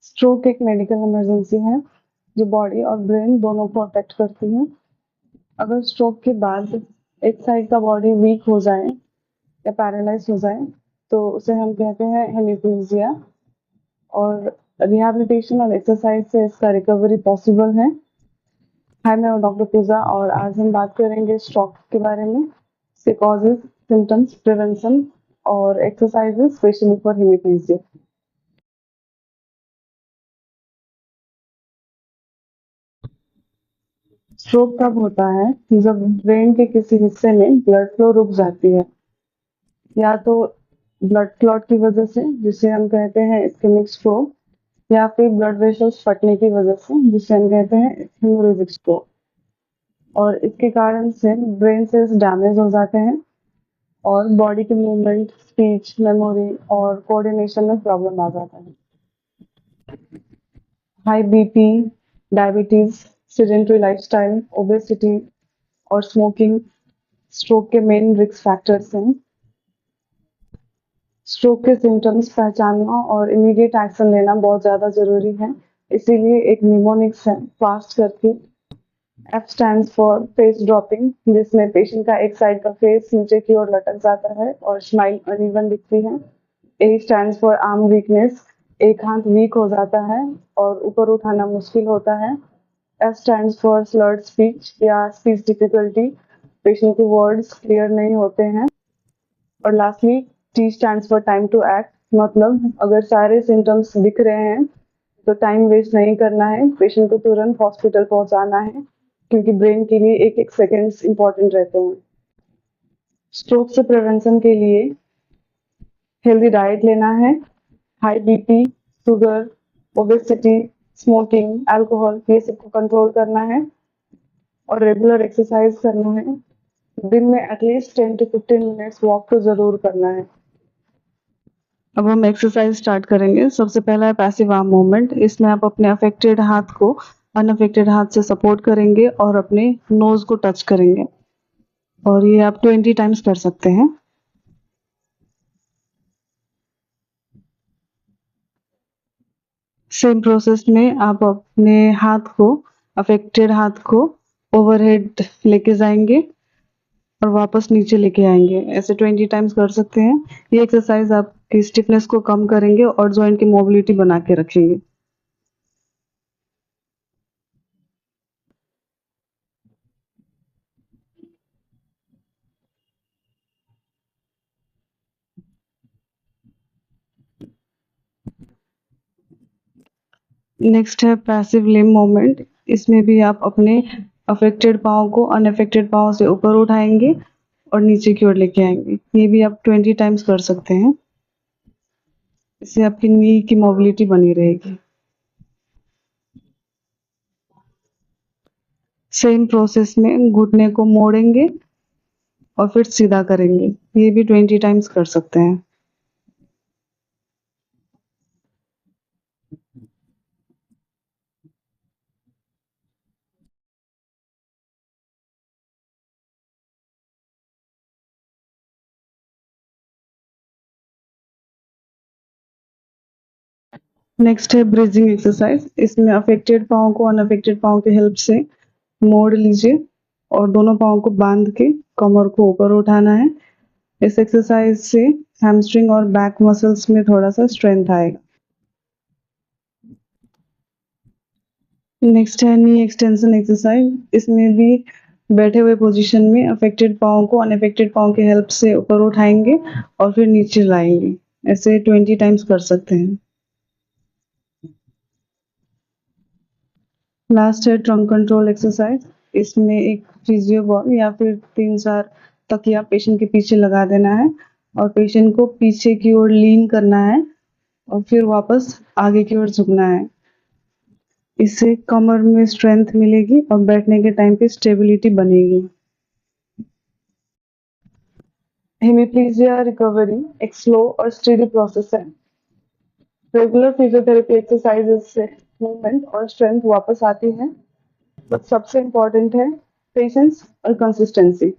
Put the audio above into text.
Stroke एक medical emergency है जो बॉडी और ब्रेन दोनों को अफेक्ट करती है। अगर स्ट्रोक के बाद एक साइड का बॉडी वीक हो जाए या पैरालाइज हो जाए तो उसे हम कहते हैं हेमिप्लीजिया। और रिहैबिलिटेशन और एक्सरसाइज से इसका रिकवरी पॉसिबल है। हाय, मैं हूं डॉक्टर पूजा और आज हम बात करेंगे स्ट्रोक के बारे में, इसके कॉजेज, सिम्टम्स, प्रिवेंशन और एक्सरसाइजेस स्पेशली फॉर हेमिप्लीजिया। स्ट्रोक तब होता है जब ब्रेन के किसी हिस्से में ब्लड फ्लो रुक जाती है, या तो ब्लड क्लॉट की वजह से जिसे हम कहते हैं इस्केमिक स्ट्रोक, या फिर ब्लड वेसल्स फटने की वजह से जिसे हम कहते हैं हेमोरेजिक स्ट्रोक। और इसके कारण से ब्रेन सेल्स डैमेज हो जाते हैं और बॉडी के मूवमेंट, स्पीच, मेमोरी और कोऑर्डिनेशन में प्रॉब्लम आ जाता है। High BP, diabetes, sedentary lifestyle, obesity और स्मोकिंग स्ट्रोक के मेन रिस्क फैक्टर्स हैं। स्ट्रोक के सिम्टम्स पहचानना और इमीडिएट एक्शन लेना बहुत ज़्यादा ज़रूरी है। इसीलिए एक निमोनिक्स है फास्ट करके। F stands for face dropping, जिसमें पेशेंट का एक साइड का फेस नीचे की ओर लटक जाता है और स्माइल अनइवन दिखती है। ए स्टैंड्स फॉर आर्म वीकनेस, एक हाथ वीक हो जाता है और ऊपर उठाना मुश्किल होता है। S stands for slurred speech या स्पीच डिफिकल्टी, पेशेंट के वर्ड्स क्लियर नहीं होते हैं। और lastly T stands for time to act, मतलब अगर सारे सिम्टम्स दिख रहे हैं तो टाइम वेस्ट नहीं करना है, पेशेंट को तुरंत हॉस्पिटल पहुंचाना है, क्योंकि ब्रेन के लिए एक एक सेकेंड्स इंपॉर्टेंट रहते हैं। स्ट्रोक से प्रिवेंशन के लिए हेल्दी डाइट लेना है, high BP, sugar, obesity, smoking, alcohol, ये सबको कंट्रोल करना है और रेगुलर एक्सरसाइज करना है। दिन में एटलीस्ट 10 to 15 मिनट्स वॉक तो जरूर करना है। अब हम एक्सरसाइज स्टार्ट करेंगे। सबसे पहला है पैसिव आर्म मूवमेंट। इसमें आप अपने अफेक्टेड हाथ को अनअफेक्टेड हाथ से सपोर्ट करेंगे और अपने नोज को टच करेंगे, और ये आप 20 टाइम्स कर सकते हैं। सेम प्रोसेस में आप अपने अफेक्टेड हाथ को ओवरहेड लेके जाएंगे और वापस नीचे लेके आएंगे। ऐसे 20 टाइम्स कर सकते हैं। ये एक्सरसाइज आपकी स्टिफनेस को कम करेंगे और जॉइंट की मोबिलिटी बना के रखेंगे। नेक्स्ट है पैसिव लिम्ब मूवमेंट। इसमें भी आप अपने अफेक्टेड पाँव को अनअफेक्टेड पाँव से ऊपर उठाएंगे और नीचे की ओर लेके आएंगे। ये भी आप 20 टाइम्स कर सकते हैं। इससे आपकी नी की मोबिलिटी बनी रहेगी। सेम प्रोसेस में घुटने को मोड़ेंगे और फिर सीधा करेंगे। ये भी 20 टाइम्स कर सकते हैं। नेक्स्ट है ब्रिजिंग एक्सरसाइज। इसमें अफेक्टेड पाँव को अनअफेक्टेड पाँव के हेल्प से मोड़ लीजिए और दोनों पाँव को बांध के कमर को ऊपर उठाना है। इस एक्सरसाइज से हैमस्ट्रिंग और बैक मसल्स में थोड़ा सा स्ट्रेंथ आएगा। नेक्स्ट है नी एक्सटेंशन एक्सरसाइज। इसमें भी बैठे हुए पोजीशन में अफेक्टेड पाँव को अनअफेक्टेड पाँव के हेल्प से ऊपर उठाएंगे और फिर नीचे लाएंगे। ऐसे 20 टाइम्स कर सकते हैं। लास्ट है ट्रंक कंट्रोल एक्सरसाइज। इसमें एक फिजियो बॉल या फिर 3-4 तकिया पेशेंट के पीछे लगा देना है और पेशेंट को पीछे की ओर लीन करना है और फिर वापस आगे की ओर झुकना है। इससे कमर में स्ट्रेंथ मिलेगी और बैठने के टाइम पे स्टेबिलिटी बनेगी। हेमिप्लीजिया रिकवरी एक स्लो और स्टेडी प्रोसेस है। रेगुलर फिजियोथेरेपी एक्सरसाइजेज से मूवमेंट और स्ट्रेंथ वापस आती है, बट सबसे इम्पोर्टेंट है पेशेंस और कंसिस्टेंसी।